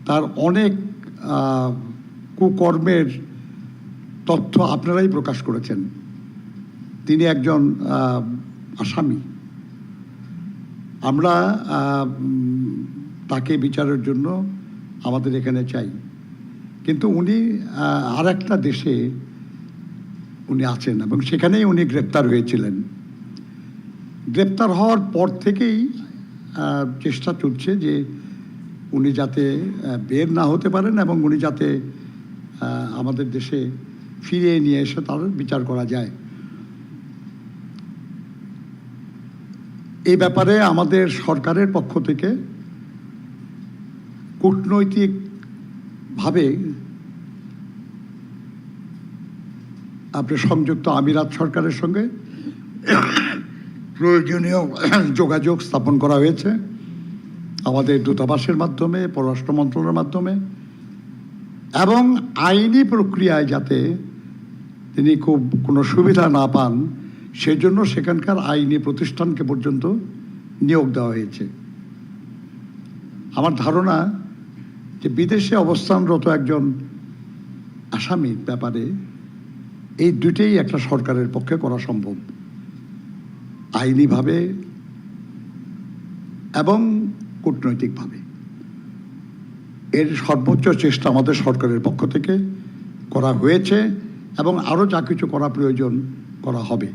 তার অনেক কুকর্মের তথ্য আপনারাই প্রকাশ করেছেন। তিনি একজন আসামি। আমরা তাকে বিচারের জন্য আমাদের এখানে চাই, কিন্তু উনি আর একটা দেশে উনি আছেন এবং সেখানেই উনি গ্রেপ্তার হয়েছিলেন। গ্রেপ্তার হওয়ার পর থেকেই চেষ্টা চলছে যে উনি যাতে বের না হতে পারেন এবং উনি যাতে আমাদের দেশে ফিরিয়ে নিয়ে এসে তার বিচার করা যায়। এই ব্যাপারে আমাদের সরকারের পক্ষ থেকে কূটনৈতিকভাবে আপনার সংযুক্ত আমিরাত সরকারের সঙ্গে প্রয়োজনীয় যোগাযোগ স্থাপন করা হয়েছে, আমাদের দূতাবাসের মাধ্যমে, পররাষ্ট্র মন্ত্রণালয়ের মাধ্যমে, এবং আইনি প্রক্রিয়ায় যাতে তিনি খুব কোনো সুবিধা না পান সেজন্য সেখানকার আইনি প্রতিষ্ঠানকে পর্যন্ত নিয়োগ দেওয়া হয়েছে। আমার ধারণা যে বিদেশে অবস্থানরত একজন আসামির ব্যাপারে এই দুটেই একটা সরকারের পক্ষে করা সম্ভব, আইনিভাবে এবং কূটনৈতিকভাবে। এর সর্বোচ্চ চেষ্টা আমাদের সরকারের পক্ষ থেকে করা হয়েছে এবং আরও যা কিছু করা প্রয়োজন করা হবে।